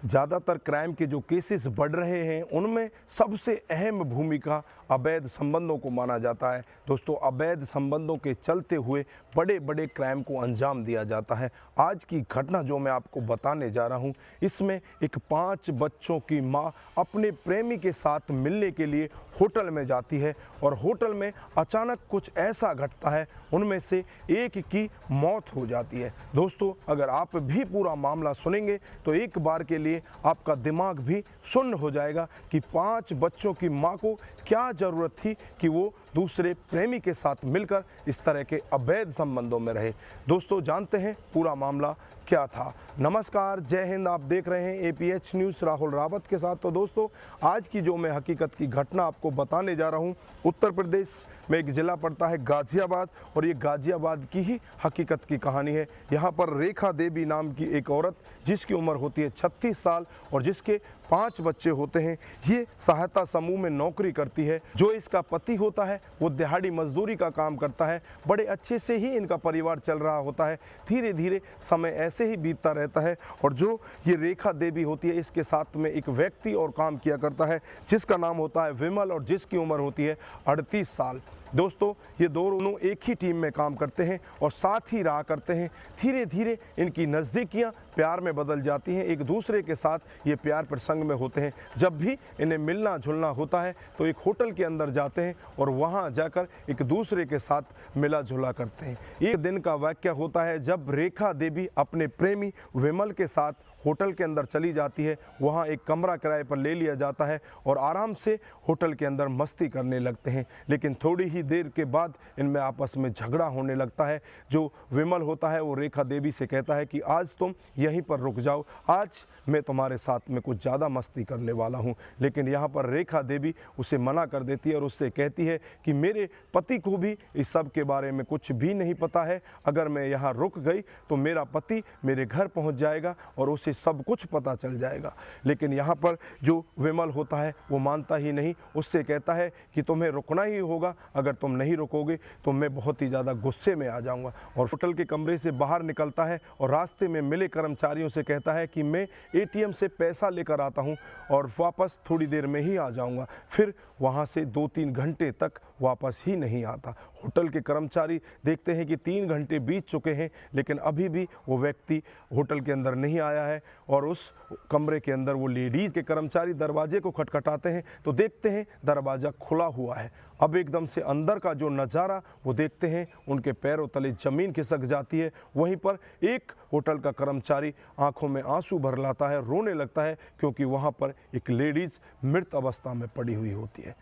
ज़्यादातर क्राइम के जो केसेस बढ़ रहे हैं उनमें सबसे अहम भूमिका अवैध संबंधों को माना जाता है। दोस्तों, अवैध संबंधों के चलते हुए बड़े बड़े क्राइम को अंजाम दिया जाता है। आज की घटना जो मैं आपको बताने जा रहा हूं, इसमें एक 5 बच्चों की मां अपने प्रेमी के साथ मिलने के लिए होटल में जाती है और होटल में अचानक कुछ ऐसा घटता है, उनमें से एक की मौत हो जाती है। दोस्तों, अगर आप भी पूरा मामला सुनेंगे तो एक बार के लिए आपका दिमाग भी सुन्न हो जाएगा कि 5 बच्चों की मां को क्या ज़रूरत थी कि वो दूसरे प्रेमी के साथ मिलकर इस तरह के अवैध संबंधों में रहे। दोस्तों, जानते हैं पूरा मामला क्या था। नमस्कार, जय हिंद। आप देख रहे हैं APH न्यूज़ राहुल रावत के साथ। तो दोस्तों, आज की जो मैं हकीकत की घटना आपको बताने जा रहा हूं, उत्तर प्रदेश में एक ज़िला पड़ता है गाज़ियाबाद, और ये गाज़ियाबाद की ही हकीकत की कहानी है। यहाँ पर रेखा देवी नाम की एक औरत, जिसकी उम्र होती है 36 साल और जिसके 5 बच्चे होते हैं, ये सहायता समूह में नौकरी करती है। जो इसका पति होता है वो दिहाड़ी मजदूरी का काम करता है। बड़े अच्छे से ही इनका परिवार चल रहा होता है। धीरे धीरे समय ऐसे ही बीतता रहता है और जो ये रेखा देवी होती है, इसके साथ में एक व्यक्ति और काम किया करता है जिसका नाम होता है विमल और जिसकी उम्र होती है 38 साल। दोस्तों, ये दोनों एक ही टीम में काम करते हैं और साथ ही रहा करते हैं। धीरे धीरे इनकी नज़दीकियां प्यार में बदल जाती हैं। एक दूसरे के साथ ये प्यार प्रसंग में होते हैं। जब भी इन्हें मिलना जुलना होता है तो एक होटल के अंदर जाते हैं और वहां जाकर एक दूसरे के साथ मिला जुला करते हैं। एक दिन का वाक़या होता है जब रेखा देवी अपने प्रेमी विमल के साथ होटल के अंदर चली जाती है। वहाँ एक कमरा किराए पर ले लिया जाता है और आराम से होटल के अंदर मस्ती करने लगते हैं। लेकिन थोड़ी ही देर के बाद इनमें आपस में झगड़ा होने लगता है। जो विमल होता है वो रेखा देवी से कहता है कि आज तुम यहीं पर रुक जाओ, आज मैं तुम्हारे साथ में कुछ ज़्यादा मस्ती करने वाला हूँ। लेकिन यहाँ पर रेखा देवी उसे मना कर देती है और उससे कहती है कि मेरे पति को भी इस सब के बारे में कुछ भी नहीं पता है। अगर मैं यहाँ रुक गई तो मेरा पति मेरे घर पहुँच जाएगा और उसे सब कुछ पता चल जाएगा। लेकिन यहाँ पर जो विमल होता है वो मानता ही नहीं। उससे कहता है कि तुम्हें रुकना ही होगा, अगर तुम नहीं रुकोगे तो मैं बहुत ही ज़्यादा गुस्से में आ जाऊँगा। और होटल के कमरे से बाहर निकलता है और रास्ते में मिले कर्मचारियों से कहता है कि मैं ATM से पैसा लेकर आता हूँ और वापस थोड़ी देर में ही आ जाऊँगा। फिर वहाँ से 2-3 घंटे तक वापस ही नहीं आता। होटल के कर्मचारी देखते हैं कि 3 घंटे बीत चुके हैं लेकिन अभी भी वो व्यक्ति होटल के अंदर नहीं आया है। और उस कमरे के अंदर वो लेडीज़ के कर्मचारी दरवाजे को खटखटाते हैं तो देखते हैं दरवाज़ा खुला हुआ है। अब एकदम से अंदर का जो नज़ारा वो देखते हैं, उनके पैरों तले ज़मीन खिसक जाती है। वहीं पर एक होटल का कर्मचारी आंखों में आंसू भर लाता है, रोने लगता है, क्योंकि वहाँ पर एक लेडीज़ मृत अवस्था में पड़ी हुई होती है।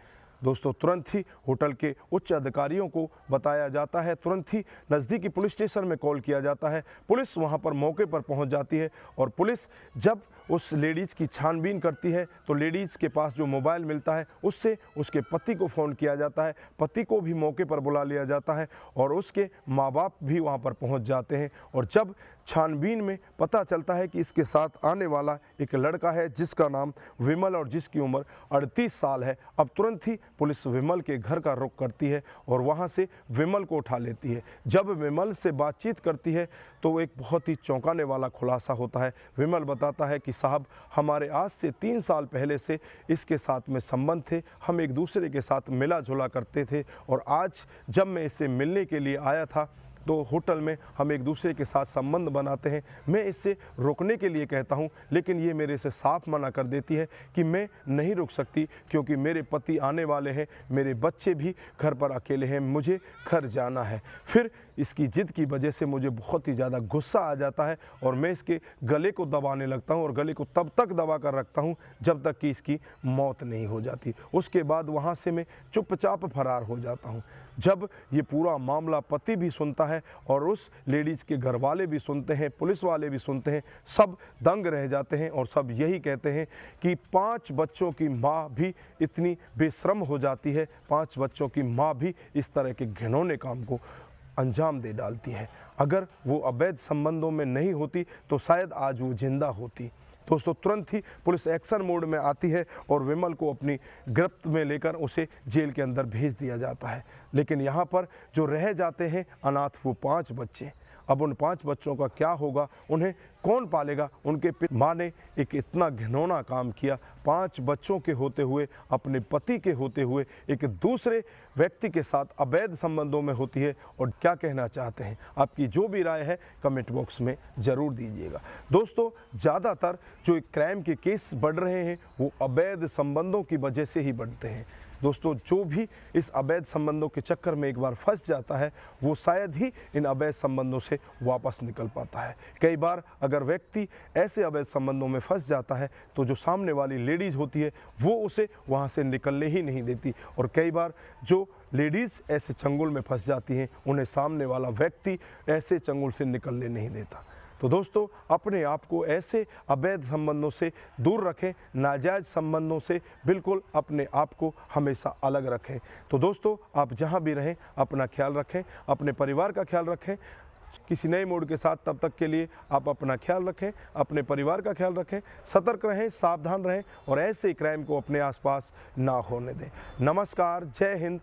दोस्तों, तुरंत ही होटल के उच्च अधिकारियों को बताया जाता है। तुरंत ही नज़दीकी पुलिस स्टेशन में कॉल किया जाता है। पुलिस वहां पर मौके पर पहुंच जाती है और पुलिस जब उस लेडीज़ की छानबीन करती है तो लेडीज़ के पास जो मोबाइल मिलता है उससे उसके पति को फ़ोन किया जाता है। पति को भी मौके पर बुला लिया जाता है और उसके माँ बाप भी वहाँ पर पहुँच जाते हैं। और जब छानबीन में पता चलता है कि इसके साथ आने वाला एक लड़का है जिसका नाम विमल और जिसकी उम्र 38 साल है। अब तुरंत ही पुलिस विमल के घर का रुख करती है और वहाँ से विमल को उठा लेती है। जब विमल से बातचीत करती है तो एक बहुत ही चौंकाने वाला खुलासा होता है। विमल बताता है कि साहब, हमारे आज से 3 साल पहले से इसके साथ में संबंध थे, हम एक दूसरे के साथ मिला जुला करते थे और आज जब मैं इससे मिलने के लिए आया था तो होटल में हम एक दूसरे के साथ संबंध बनाते हैं। मैं इससे रुकने के लिए कहता हूं लेकिन ये मेरे से साफ मना कर देती है कि मैं नहीं रुक सकती, क्योंकि मेरे पति आने वाले हैं, मेरे बच्चे भी घर पर अकेले हैं, मुझे घर जाना है। फिर इसकी जिद की वजह से मुझे बहुत ही ज़्यादा गुस्सा आ जाता है और मैं इसके गले को दबाने लगता हूं और गले को तब तक दबा कर रखता हूं जब तक कि इसकी मौत नहीं हो जाती। उसके बाद वहां से मैं चुपचाप फरार हो जाता हूं। जब ये पूरा मामला पति भी सुनता है और उस लेडीज़ के घर वाले भी सुनते हैं, पुलिस वाले भी सुनते हैं, सब दंग रह जाते हैं और सब यही कहते हैं कि 5 बच्चों की माँ भी इतनी बेशर्म हो जाती है, 5 बच्चों की माँ भी इस तरह के घिनौने काम को अंजाम दे डालती है। अगर वो अवैध संबंधों में नहीं होती तो शायद आज वो जिंदा होती। दोस्तों, तुरंत ही पुलिस एक्शन मोड में आती है और विमल को अपनी गिरफ्त में लेकर उसे जेल के अंदर भेज दिया जाता है। लेकिन यहाँ पर जो रह जाते हैं अनाथ वो 5 बच्चे। अब उन 5 बच्चों का क्या होगा, उन्हें कौन पालेगा। उनके माँ ने एक इतना घिनौना काम किया, 5 बच्चों के होते हुए, अपने पति के होते हुए एक दूसरे व्यक्ति के साथ अवैध संबंधों में होती है। और क्या कहना चाहते हैं, आपकी जो भी राय है कमेंट बॉक्स में ज़रूर दीजिएगा। दोस्तों, ज़्यादातर जो क्राइम के केस बढ़ रहे हैं वो अवैध संबंधों की वजह से ही बढ़ते हैं। दोस्तों, जो भी इस अवैध संबंधों के चक्कर में एक बार फंस जाता है वो शायद ही इन अवैध संबंधों से वापस निकल पाता है। कई बार अगर व्यक्ति ऐसे अवैध संबंधों में फंस जाता है तो जो सामने वाली लेडीज़ होती है वो उसे वहाँ से निकलने ही नहीं देती, और कई बार जो लेडीज़ ऐसे चंगुल में फंस जाती हैं उन्हें सामने वाला व्यक्ति ऐसे चंगुल से निकलने नहीं देता। तो दोस्तों, अपने आप को ऐसे अवैध संबंधों से दूर रखें, नाजायज़ संबंधों से बिल्कुल अपने आप को हमेशा अलग रखें। तो दोस्तों, आप जहां भी रहें अपना ख्याल रखें, अपने परिवार का ख्याल रखें। किसी नए मोड़ के साथ तब तक के लिए आप अपना ख्याल रखें, अपने परिवार का ख्याल रखें, सतर्क रहें, सावधान रहें और ऐसे क्राइम को अपने आसपास ना होने दें। नमस्कार, जय हिंद।